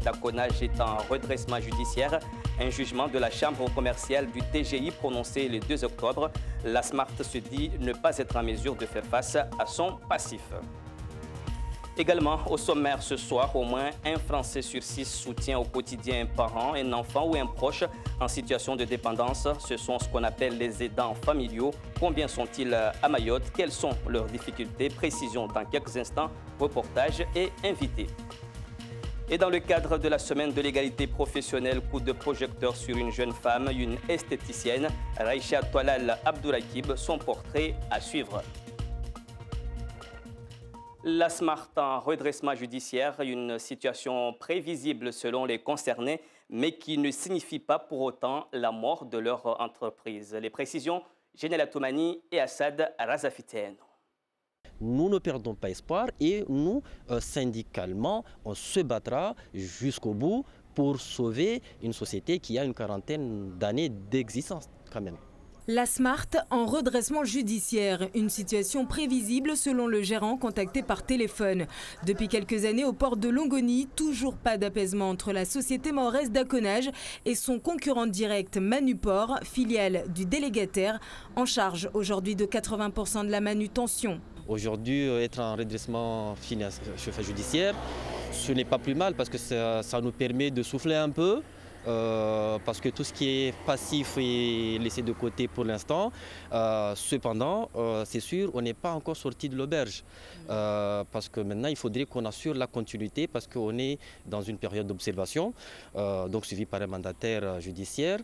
d'Aconage est en redressement judiciaire. Un jugement de la Chambre commerciale du TGI prononcé le 2 octobre. La Smart se dit ne pas être en mesure de faire face à son passif. Également, au sommaire ce soir, au moins un Français sur 6 soutient au quotidien un parent, un enfant ou un proche en situation de dépendance. Ce sont ce qu'on appelle les aidants familiaux. Combien sont-ils à Mayotte? Quelles sont leurs difficultés? Précision dans quelques instants, reportage et invités. Et dans le cadre de la semaine de l'égalité professionnelle, coup de projecteur sur une jeune femme, une esthéticienne, Raïcha Toalal Abdoulakib, son portrait à suivre. La Smart en redressement judiciaire, une situation prévisible selon les concernés, mais qui ne signifie pas pour autant la mort de leur entreprise. Les précisions, Généla Toumani et Assad Razafiten. Nous ne perdons pas espoir et nous, syndicalement, on se battra jusqu'au bout pour sauver une société qui a une quarantaine d'années d'existence quand même. La Smart en redressement judiciaire, une situation prévisible selon le gérant contacté par téléphone. Depuis quelques années au port de Longoni, toujours pas d'apaisement entre la société mahoraise d'Aconage et son concurrent direct Manuport, filiale du délégataire, en charge aujourd'hui de 80% de la manutention. Aujourd'hui, être en redressement judiciaire, ce n'est pas plus mal parce que ça nous permet de souffler un peu. Parce que tout ce qui est passif est laissé de côté pour l'instant. Cependant, c'est sûr, on n'est pas encore sorti de l'auberge. Parce que maintenant, il faudrait qu'on assure la continuité parce qu'on est dans une période d'observation, donc suivi par un mandataire judiciaire.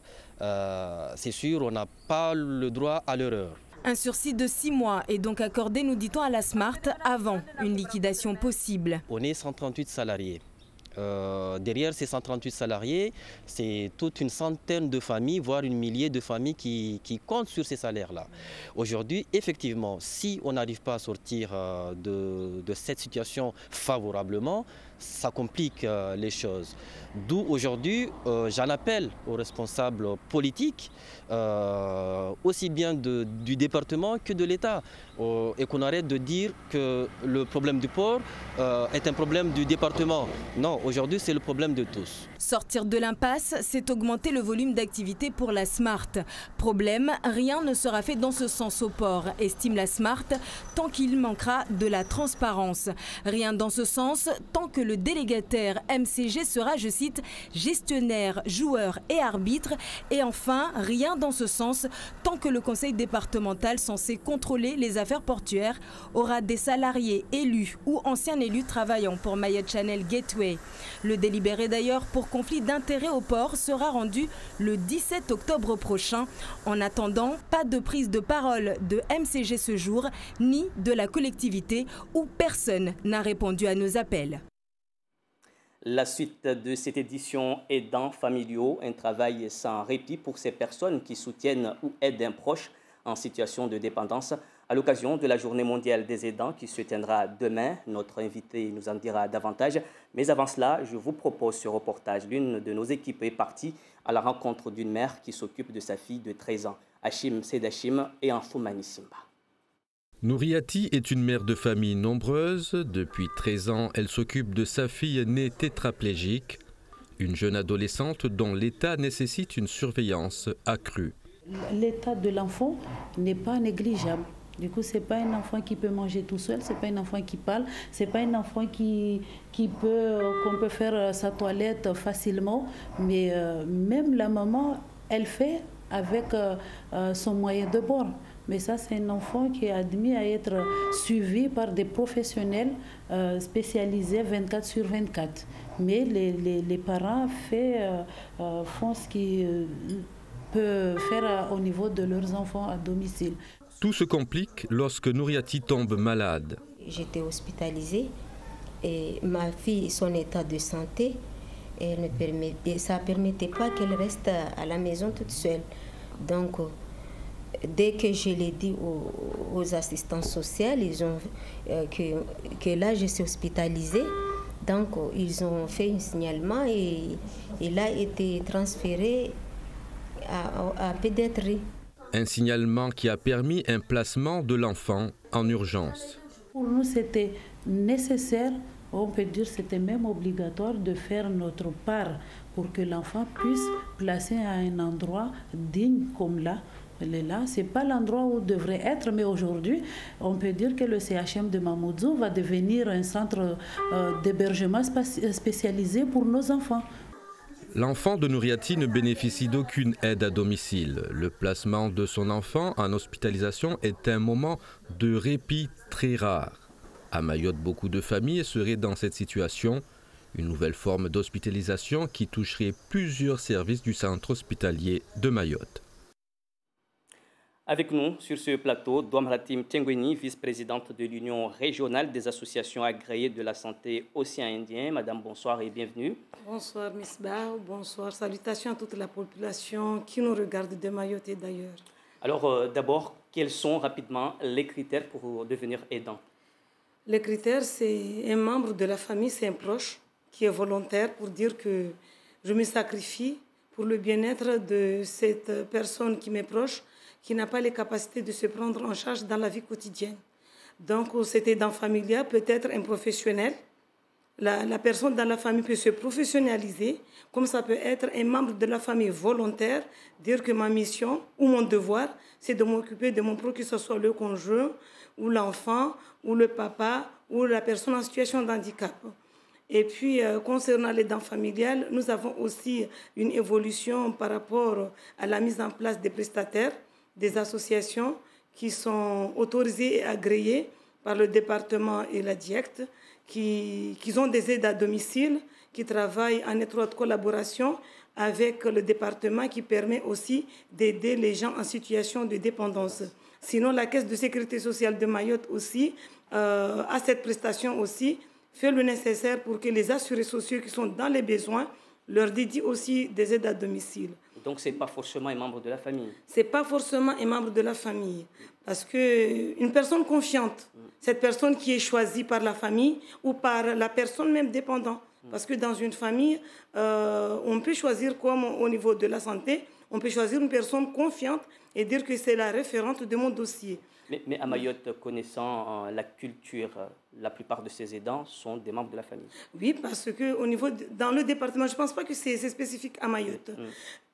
C'est sûr, on n'a pas le droit à l'erreur. Un sursis de 6 mois est donc accordé, nous dit-on, à la Smart avant une liquidation possible. On est 138 salariés. Derrière ces 138 salariés, c'est toute une centaine de familles, voire une millier de familles qui comptent sur ces salaires-là. Aujourd'hui, effectivement, si on n'arrive pas à sortir de cette situation favorablement, ça complique les choses. D'où aujourd'hui, j'en appelle aux responsables politiques, aussi bien du département que de l'État, et qu'on arrête de dire que le problème du port est un problème du département. Non, aujourd'hui, c'est le problème de tous. Sortir de l'impasse, c'est augmenter le volume d'activité pour la Smart. Problème, rien ne sera fait dans ce sens au port, estime la Smart, tant qu'il manquera de la transparence. Rien dans ce sens, tant que le délégataire MCG sera, je cite, gestionnaire, joueur et arbitre. Et enfin, rien dans ce sens, tant que le conseil départemental censé contrôler les affaires portuaires aura des salariés élus ou anciens élus travaillant pour Mayotte Channel Gateway. Le délibéré d'ailleurs pour conflit d'intérêts au port sera rendu le 17 octobre prochain. En attendant, pas de prise de parole de MCG ce jour, ni de la collectivité où personne n'a répondu à nos appels. La suite de cette édition Aidants familiaux, un travail sans répit pour ces personnes qui soutiennent ou aident un proche en situation de dépendance. À l'occasion de la Journée mondiale des aidants qui se tiendra demain, notre invité nous en dira davantage. Mais avant cela, je vous propose ce reportage. L'une de nos équipes est partie à la rencontre d'une mère qui s'occupe de sa fille de 13 ans, Hachim Sedachim et Anfoumani Simba. Nouriati est une mère de famille nombreuse. Depuis 13 ans, elle s'occupe de sa fille née tétraplégique, une jeune adolescente dont l'état nécessite une surveillance accrue. L'état de l'enfant n'est pas négligeable. Du coup, ce n'est pas un enfant qui peut manger tout seul, ce n'est pas un enfant qui parle, ce n'est pas un enfant qu'on peut faire sa toilette facilement. Mais même la maman, elle fait avec son moyen de bord. Mais ça, c'est un enfant qui est admis à être suivi par des professionnels spécialisés 24 sur 24. Mais les parents font ce qu'ils peuvent faire au niveau de leurs enfants à domicile. Tout se complique lorsque Nouriati tombe malade. J'étais hospitalisée et ma fille, son état de santé, ça ne permettait pas qu'elle reste à la maison toute seule. Donc, dès que je l'ai dit aux assistants sociaux, ils ont, que là je suis hospitalisée, donc ils ont fait un signalement et il a été transféré à pédiatrie. Un signalement qui a permis un placement de l'enfant en urgence. Pour nous, c'était nécessaire On peut dire que c'était même obligatoire de faire notre part pour que l'enfant puisse placer à un endroit digne comme là. Elle est là, ce n'est pas l'endroit où il devrait être, mais aujourd'hui, on peut dire que le CHM de Mamoudzou va devenir un centre d'hébergement spécialisé pour nos enfants. L'enfant de Nouriati ne bénéficie d'aucune aide à domicile. Le placement de son enfant en hospitalisation est un moment de répit très rare. À Mayotte, beaucoup de familles seraient dans cette situation. Une nouvelle forme d'hospitalisation qui toucherait plusieurs services du centre hospitalier de Mayotte. Avec nous sur ce plateau, Douamratim Tiengweni, vice-présidente de l'Union régionale des associations agréées de la santé océan Indien. Madame, bonsoir et bienvenue. Bonsoir, Misbah. Bonsoir. Salutations à toute la population qui nous regarde de Mayotte et d'ailleurs. Alors, d'abord, quels sont rapidement les critères pour devenir aidant? Les critères, c'est un membre de la famille, c'est un proche qui est volontaire pour dire que je me sacrifie pour le bien-être de cette personne qui m'est proche, qui n'a pas les capacités de se prendre en charge dans la vie quotidienne. Donc, cet aidant familial peut être un professionnel. La personne dans la famille peut se professionnaliser, comme ça peut être un membre de la famille volontaire, dire que ma mission ou mon devoir, c'est de m'occuper de mon proche, que ce soit le conjoint, ou l'enfant, ou le papa, ou la personne en situation de handicap. Et puis, concernant l'aidant familial, nous avons aussi une évolution par rapport à la mise en place des prestataires, des associations qui sont autorisées et agréées par le département et la DIECT, qui ont des aides à domicile, qui travaillent en étroite collaboration avec le département, qui permet aussi d'aider les gens en situation de dépendance. Sinon, la Caisse de sécurité sociale de Mayotte aussi, à cette prestation aussi, fait le nécessaire pour que les assurés sociaux qui sont dans les besoins leur dédient aussi des aides à domicile. Donc, ce n'est pas forcément un membre de la famille. Ce n'est pas forcément un membre de la famille. Parce qu'une personne confiante, cette personne qui est choisie par la famille ou par la personne même dépendante. Parce que dans une famille, on peut choisir comme au niveau de la santé, on peut choisir une personne confiante et dire que c'est la référente de mon dossier. Mais à Mayotte, connaissant la culture, la plupart de ces aidants sont des membres de la famille. Oui, parce que dans le département, je ne pense pas que c'est spécifique à Mayotte.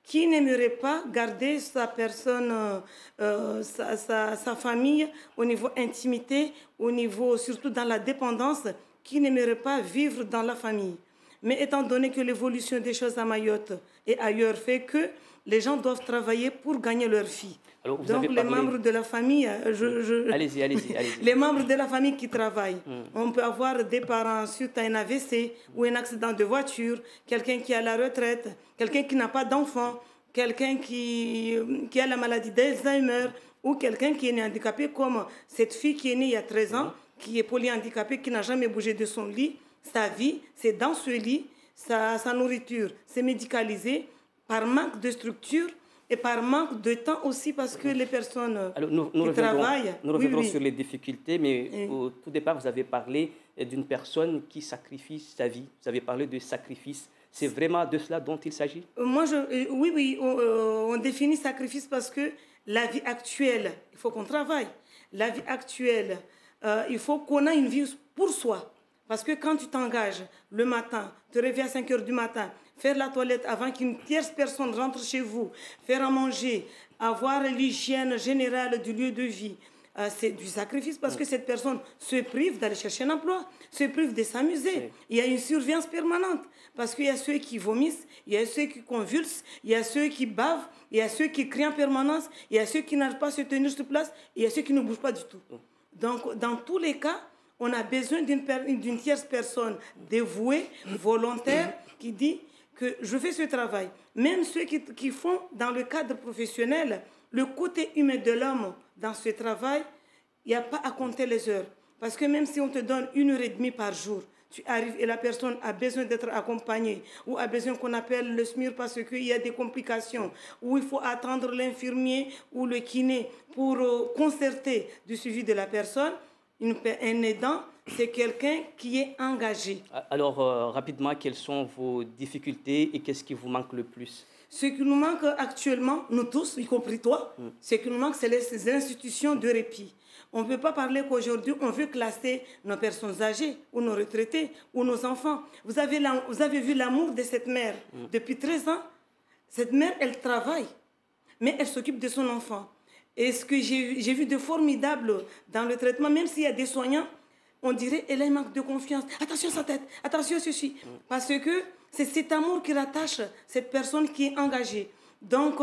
Qui n'aimerait pas garder sa personne, sa famille au niveau intimité, au niveau surtout dans la dépendance, qui n'aimerait pas vivre dans la famille. Mais étant donné que l'évolution des choses à Mayotte et ailleurs fait que les gens doivent travailler pour gagner leur vie. Alors, donc les membres de la famille, allez-y. Les membres de la famille qui travaillent, on peut avoir des parents suite à un AVC ou un accident de voiture, quelqu'un qui est à la retraite, quelqu'un qui n'a pas d'enfant, quelqu'un qui a la maladie d'Alzheimer ou quelqu'un qui est né handicapé comme cette fille qui est née il y a 13 ans, qui est polyhandicapée, qui n'a jamais bougé de son lit. Sa vie, c'est dans ce lit, sa nourriture, c'est médicalisé par manque de structure et par manque de temps aussi parce que les personnes qui travaillent... Nous reviendrons sur les difficultés, mais au tout départ, vous avez parlé d'une personne qui sacrifie sa vie. Vous avez parlé de sacrifice. C'est vraiment de cela dont il s'agit? Oui, on définit sacrifice parce que la vie actuelle, il faut qu'on travaille. La vie actuelle, il faut qu'on ait une vie pour soi. Parce que quand tu t'engages le matin, te réveiller à 5 heures du matin, faire la toilette avant qu'une tierce personne rentre chez vous, faire à manger, avoir l'hygiène générale du lieu de vie, c'est du sacrifice parce que cette personne se prive d'aller chercher un emploi, se prive de s'amuser. Il y a une surveillance permanente parce qu'il y a ceux qui vomissent, il y a ceux qui convulsent, il y a ceux qui bavent, il y a ceux qui crient en permanence, il y a ceux qui n'arrivent pas à se tenir sur place, il y a ceux qui ne bougent pas du tout. Donc, dans tous les cas, on a besoin d'une tierce personne dévouée, volontaire, qui dit que je fais ce travail. Même ceux qui font dans le cadre professionnel, le côté humain de l'homme dans ce travail, il n'y a pas à compter les heures. Parce que même si on te donne 1h30 par jour, tu arrives et la personne a besoin d'être accompagnée ou a besoin qu'on appelle le SMUR parce qu'il y a des complications, ou il faut attendre l'infirmier ou le kiné pour concerter du suivi de la personne. Un aidant, c'est quelqu'un qui est engagé. Alors, rapidement, quelles sont vos difficultés et qu'est-ce qui vous manque le plus? Ce qui nous manque actuellement, nous tous, y compris toi, ce qui nous manque, c'est les institutions de répit. On ne peut pas parler qu'aujourd'hui, on veut classer nos personnes âgées, ou nos retraités, ou nos enfants. Vous avez vu l'amour de cette mère. Depuis 13 ans, cette mère, elle travaille, mais elle s'occupe de son enfant. Et ce que j'ai vu de formidable dans le traitement, même s'il y a des soignants, on dirait qu'elle a un manque de confiance. Attention sa tête, attention ceci. Parce que c'est cet amour qui rattache cette personne qui est engagée. Donc,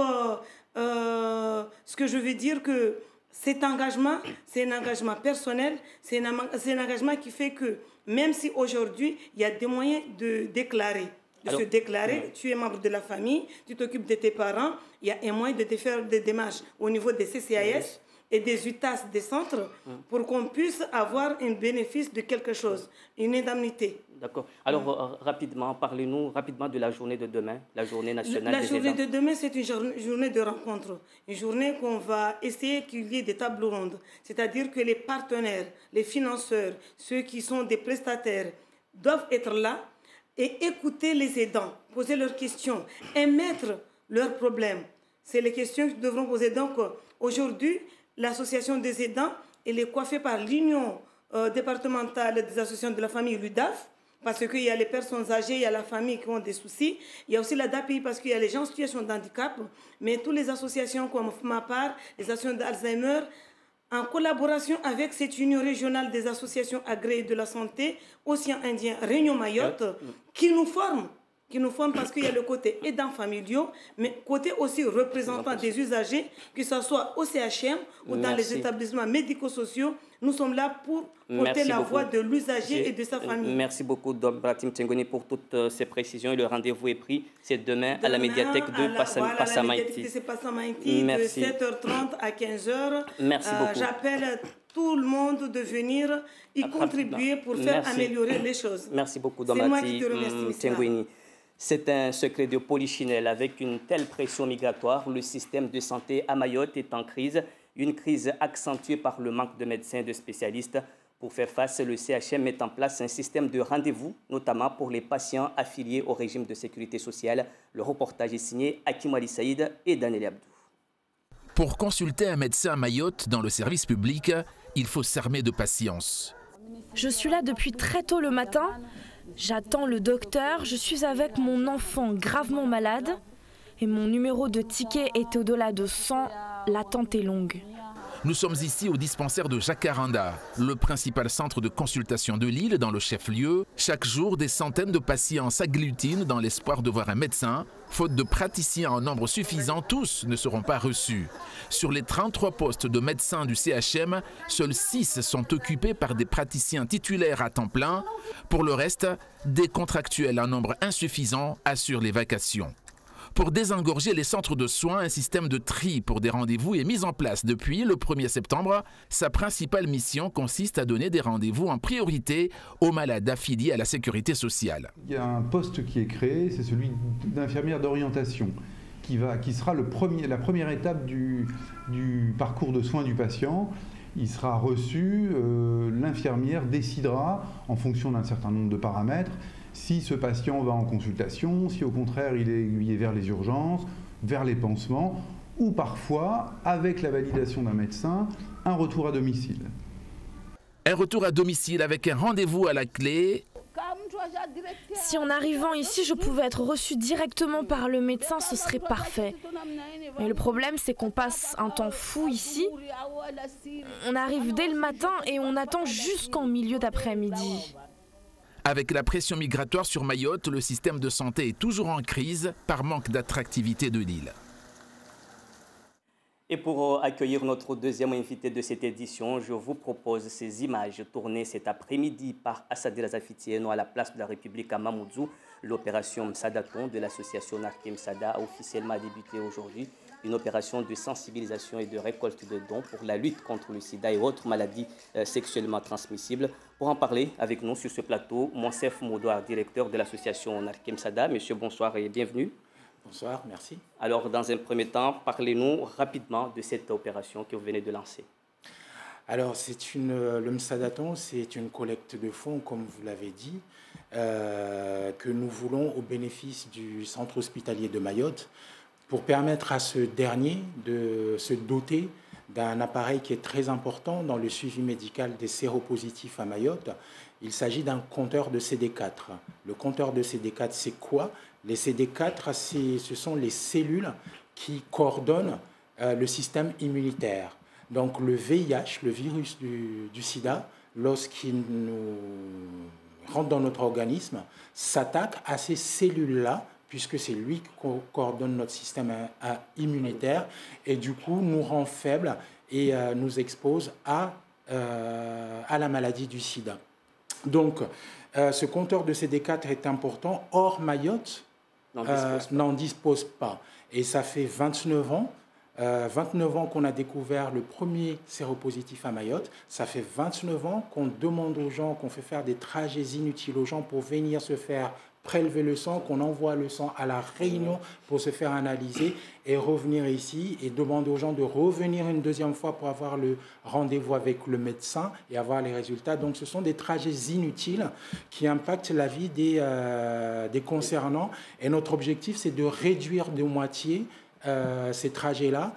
ce que je veux dire que cet engagement, c'est un engagement personnel, c'est un engagement qui fait que même si aujourd'hui, il y a des moyens de déclarer, se déclarer, tu es membre de la famille, tu t'occupes de tes parents, il y a un moyen de te faire des démarches au niveau des CCAS et des UTAS des centres pour qu'on puisse avoir un bénéfice de quelque chose, une indemnité. D'accord. Alors, rapidement, parlez-nous rapidement de la journée de demain, la journée nationale des aidants. La journée de demain, c'est une journée de rencontre, une journée qu'on va essayer qu'il y ait des tables rondes, c'est-à-dire que les partenaires, les financeurs, ceux qui sont des prestataires doivent être là et écouter les aidants, poser leurs questions, émettre leurs problèmes. C'est les questions qu'ils devront poser. Donc, aujourd'hui, l'association des aidants, elle est coiffée par l'Union départementale des associations de la famille, l'UDAF, parce qu'il y a les personnes âgées, il y a la famille qui ont des soucis. Il y a aussi la DAPI parce qu'il y a les gens en situation de handicap. Mais toutes les associations comme MAPAR, les associations d'Alzheimer, en collaboration avec cette union régionale des associations agréées de la santé, Océan Indien, Réunion Mayotte, qui nous forment parce qu'il y a le côté aidants familiaux, mais côté aussi représentant des usagers, que ce soit au CHM ou dans les établissements médico-sociaux. Nous sommes là pour porter la voix de l'usager et de sa famille. Merci beaucoup, Dom Bratim Tsengoni, pour toutes ces précisions. Et le rendez-vous est pris, c'est demain à la médiathèque de Passamaïti. C'est Passamaïti, de 7h30 à 15h. Merci beaucoup. J'appelle tout le monde de venir y contribuer pour faire améliorer les choses. Merci beaucoup, Dom Bratim Tsengoni. C'est un secret de polichinelle. Avec une telle pression migratoire, le système de santé à Mayotte est en crise. Une crise accentuée par le manque de médecins et de spécialistes. Pour faire face, le CHM met en place un système de rendez-vous, notamment pour les patients affiliés au régime de sécurité sociale. Le reportage est signé Hakim Ali Saïd et Daniel Abdou. Pour consulter un médecin à Mayotte dans le service public, il faut s'armer de patience. Je suis là depuis très tôt le matin. J'attends le docteur. Je suis avec mon enfant gravement malade. Et mon numéro de ticket est au-delà de 100. L'attente est longue. Nous sommes ici au dispensaire de Jacaranda, le principal centre de consultation de l'île dans le chef-lieu. Chaque jour, des centaines de patients s'agglutinent dans l'espoir de voir un médecin. Faute de praticiens en nombre suffisant, tous ne seront pas reçus. Sur les 33 postes de médecins du CHM, seuls 6 sont occupés par des praticiens titulaires à temps plein. Pour le reste, des contractuels en nombre insuffisant assurent les vacations. Pour désengorger les centres de soins, un système de tri pour des rendez-vous est mis en place depuis le 1er septembre. Sa principale mission consiste à donner des rendez-vous en priorité aux malades affiliés à la sécurité sociale. Il y a un poste qui est créé, c'est celui d'infirmière d'orientation, qui sera la première étape du parcours de soins du patient. Il sera reçu, l'infirmière décidera, en fonction d'un certain nombre de paramètres, si ce patient va en consultation, si au contraire il est aiguillé vers les urgences, vers les pansements, ou parfois, avec la validation d'un médecin, un retour à domicile. Un retour à domicile avec un rendez-vous à la clé. Si en arrivant ici, je pouvais être reçue directement par le médecin, ce serait parfait. Mais le problème, c'est qu'on passe un temps fou ici. On arrive dès le matin et on attend jusqu'en milieu d'après-midi. Avec la pression migratoire sur Mayotte, le système de santé est toujours en crise par manque d'attractivité de l'île. Et pour accueillir notre deuxième invité de cette édition, je vous propose ces images tournées cet après-midi par Assadé Zafitieno à la place de la République à Mamoudzou. L'opération Msadaton de l'association Narke Msada a officiellement débuté aujourd'hui. Une opération de sensibilisation et de récolte de dons pour la lutte contre le sida et autres maladies sexuellement transmissibles. Pour en parler avec nous sur ce plateau, Monsef Moudoir, directeur de l'association Narke Msada. Monsieur, bonsoir et bienvenue. Bonsoir, merci. Alors, dans un premier temps, parlez-nous rapidement de cette opération que vous venez de lancer. Alors, le Msadaton, c'est une collecte de fonds, comme vous l'avez dit, que nous voulons au bénéfice du centre hospitalier de Mayotte pour permettre à ce dernier de se doter d'un appareil qui est très important dans le suivi médical des séropositifs à Mayotte. Il s'agit d'un compteur de CD4. Le compteur de CD4, c'est quoi? Les CD4, ce sont les cellules qui coordonnent le système immunitaire. Donc le VIH, le virus du sida, lorsqu'il nous rentre dans notre organisme, s'attaque à ces cellules-là, puisque c'est lui qui coordonne notre système immunitaire, et du coup nous rend faibles et nous expose à la maladie du sida. Donc ce compteur de CD4 est important. Or Mayotte n'en dispose pas. Et ça fait 29 ans qu'on a découvert le premier séropositif à Mayotte. Ça fait 29 ans qu'on demande aux gens, qu'on fait faire des trajets inutiles aux gens pour venir se faire prélever le sang, qu'on envoie le sang à la Réunion pour se faire analyser et revenir ici et demander aux gens de revenir une deuxième fois pour avoir le rendez-vous avec le médecin et avoir les résultats. Donc ce sont des trajets inutiles qui impactent la vie des concernants. Et notre objectif, c'est de réduire de moitié ces trajets-là.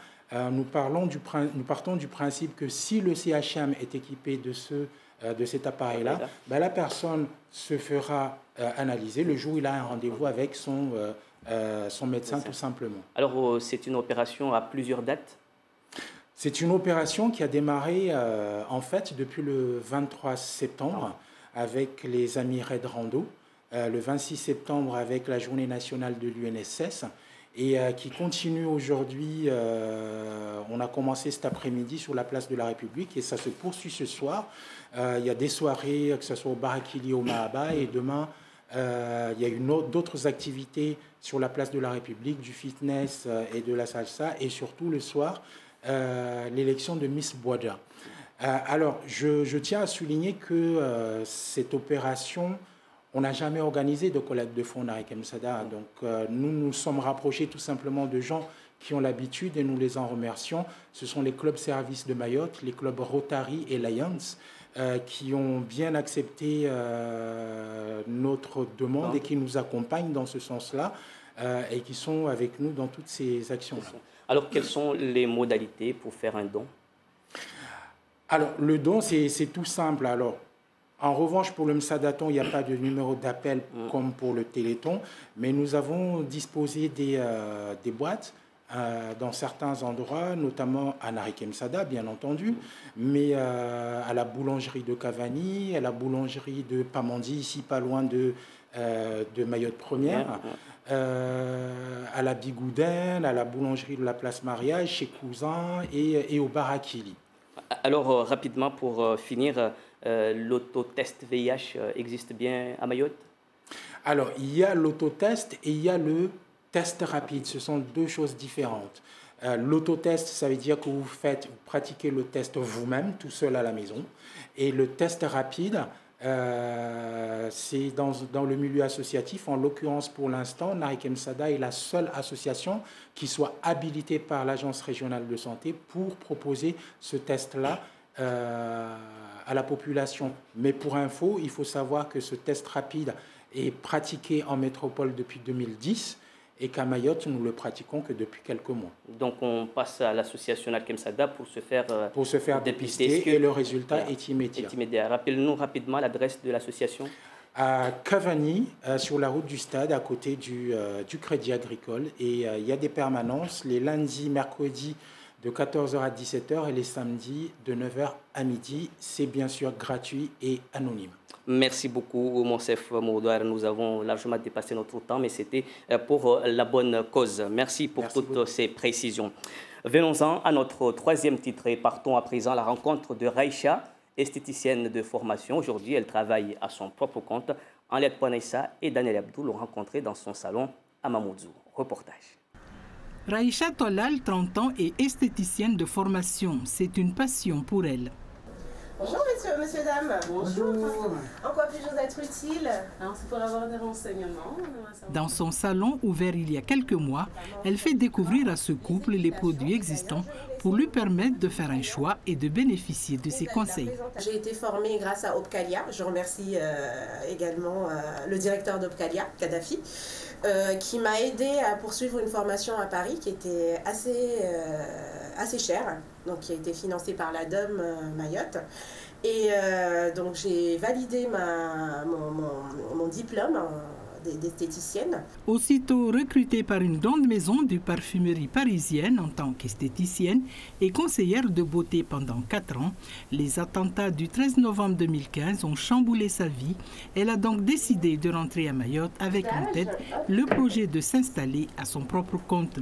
Nous partons du principe que si le CHM est équipé de cet appareil-là, la personne se fera analyser le jour où il a un rendez-vous avec son médecin, tout simplement. Alors, c'est une opération à plusieurs dates? C'est une opération qui a démarré, en fait, depuis le 23 septembre avec les amis Red Rando, le 26 septembre avec la journée nationale de l'UNSS, et qui continue aujourd'hui. On a commencé cet après-midi sur la place de la République et ça se poursuit ce soir. Il y a des soirées, que ce soit au Barakili, au Mahaba, et demain, il y a d'autres activités sur la place de la République, du fitness et de la salsa, et surtout le soir, l'élection de Miss Bouada. Alors, je tiens à souligner que cette opération, on n'a jamais organisé de collecte de fonds Narik Msada. Donc, nous nous sommes rapprochés tout simplement de gens qui ont l'habitude et nous les en remercions. Ce sont les clubs services de Mayotte, les clubs Rotary et Lions qui ont bien accepté notre demande et qui nous accompagnent dans ce sens-là et qui sont avec nous dans toutes ces actions-là. Alors, quelles sont les modalités pour faire un don? Alors, le don, c'est tout simple. Alors, en revanche, pour le Msadaton, il n'y a pas de numéro d'appel comme pour le Téléthon, mais nous avons disposé des boîtes dans certains endroits, notamment à Narik Msada, bien entendu, mais à la boulangerie de Cavani, à la boulangerie de Pamandi, ici pas loin de Mayotte Première, à la Bigouden, à la boulangerie de la Place Mariage, chez Cousin et au Barakili. Alors, rapidement, pour finir, l'autotest VIH existe bien à Mayotte? Alors, il y a l'autotest et il y a le test rapide. Ce sont deux choses différentes. L'autotest, ça veut dire que vous pratiquez le test vous-même, tout seul à la maison. Et le test rapide, c'est dans le milieu associatif. En l'occurrence, pour l'instant, Narik Msada est la seule association qui soit habilitée par l'Agence régionale de santé pour proposer ce test-là à la population. Mais pour info, il faut savoir que ce test rapide est pratiqué en métropole depuis 2010 et qu'à Mayotte, nous ne le pratiquons que depuis quelques mois. Donc on passe à l'association Narik Msada pour se faire dépister et le résultat est immédiat. Rappelez-nous rapidement l'adresse de l'association. À Cavani, sur la route du stade, à côté du Crédit Agricole. Et il y a des permanences les lundis, mercredis, de 14h à 17h et les samedis de 9h à midi. C'est bien sûr gratuit et anonyme. Merci beaucoup, Monsef Moudouar. Nous avons largement dépassé notre temps, mais c'était pour la bonne cause. Merci pour toutes ces précisions. Venons-en à notre troisième titre et partons à présent à la rencontre de Raïcha, esthéticienne de formation. Aujourd'hui, elle travaille à son propre compte. Henriette Ponaissa et Daniel Abdou l'ont rencontrée dans son salon à Mamoudzou. Reportage. Raïcha Tolal, 30 ans, est esthéticienne de formation. C'est une passion pour elle. Bonjour monsieur, dame. Bonjour. En quoi puis-je vous être utile? Alors, c'est pour avoir des renseignements. Dans son salon, ouvert il y a quelques mois, elle fait découvrir à ce couple les produits existants pour lui permettre de faire un choix et de bénéficier de ses conseils. J'ai été formée grâce à Opcalia. Je remercie également le directeur d'Opcalia, Kadhafi, qui m'a aidé à poursuivre une formation à Paris qui était assez chère, donc qui a été financée par la DOM Mayotte. Et donc j'ai validé mon diplôme d'esthéticienne. Aussitôt recrutée par une grande maison de parfumerie parisienne en tant qu'esthéticienne et conseillère de beauté pendant 4 ans, les attentats du 13 novembre 2015 ont chamboulé sa vie. Elle a donc décidé de rentrer à Mayotte avec en tête le projet de s'installer à son propre compte.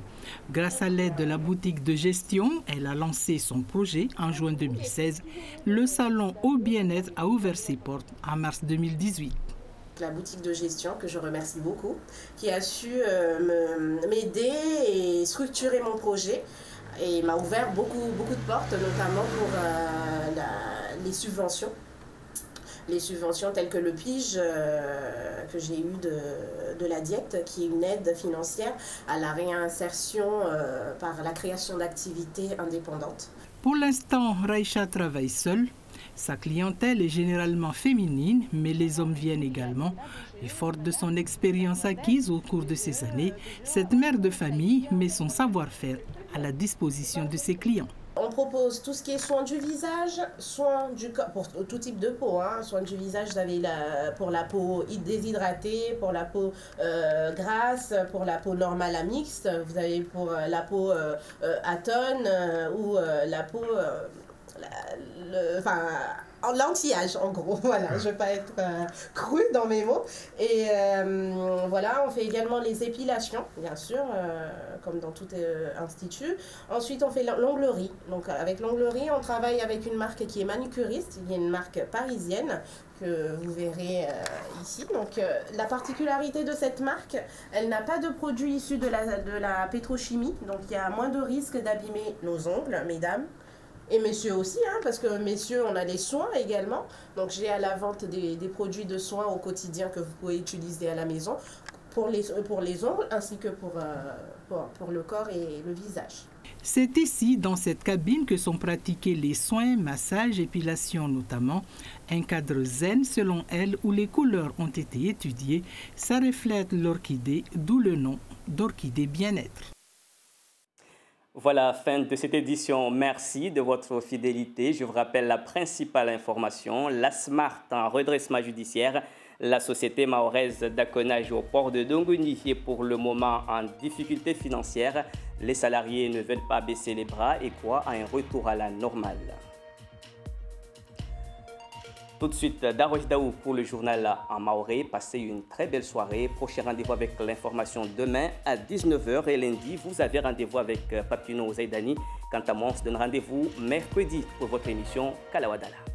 Grâce à l'aide de la boutique de gestion, elle a lancé son projet en juin 2016. Le salon Au Bien-être a ouvert ses portes en mars 2018. La boutique de gestion, que je remercie beaucoup, qui a su m'aider et structurer mon projet et m'a ouvert beaucoup de portes, notamment pour les subventions. Les subventions telles que le PIGE que j'ai eu de la DIECT, qui est une aide financière à la réinsertion par la création d'activités indépendantes. Pour l'instant, Raïcha travaille seule. Sa clientèle est généralement féminine, mais les hommes viennent également. Et forte de son expérience acquise au cours de ces années, cette mère de famille met son savoir-faire à la disposition de ses clients. On propose tout ce qui est soins du visage, soins du corps, pour tout type de peau. Soins du visage, vous avez pour la peau déshydratée, pour la peau grasse, pour la peau normale à mixte, vous avez pour la peau atone ou la peau... l'anti-âge en gros, voilà, je ne vais pas être crue dans mes mots. Et voilà, on fait également les épilations, bien sûr, comme dans tout institut. Ensuite, on fait l'onglerie. Donc avec l'onglerie, on travaille avec une marque qui est manucuriste, il y a une marque parisienne que vous verrez ici. Donc la particularité de cette marque, elle n'a pas de produits issus de la pétrochimie, donc il y a moins de risques d'abîmer nos ongles, mesdames. Et messieurs aussi, parce que messieurs, on a des soins également. Donc j'ai à la vente des produits de soins au quotidien que vous pouvez utiliser à la maison pour les ongles ainsi que pour le corps et le visage. C'est ici, dans cette cabine, que sont pratiqués les soins, massages, épilation notamment. Un cadre zen, selon elle, où les couleurs ont été étudiées. Ça reflète l'orchidée, d'où le nom d'orchidée bien-être. Voilà, fin de cette édition. Merci de votre fidélité. Je vous rappelle la principale information. La SMART en redressement judiciaire. La société mahoraise d'accollage au port de Dongoni est pour le moment en difficulté financière. Les salariés ne veulent pas baisser les bras et croient à un retour à la normale. Tout de suite, Darosh Daou pour le journal en maoré. Passez une très belle soirée. Prochain rendez-vous avec l'information demain à 19h. Et lundi, vous avez rendez-vous avec Papino Zaidani. Quant à moi, on se donne rendez-vous mercredi pour votre émission Kalawadala.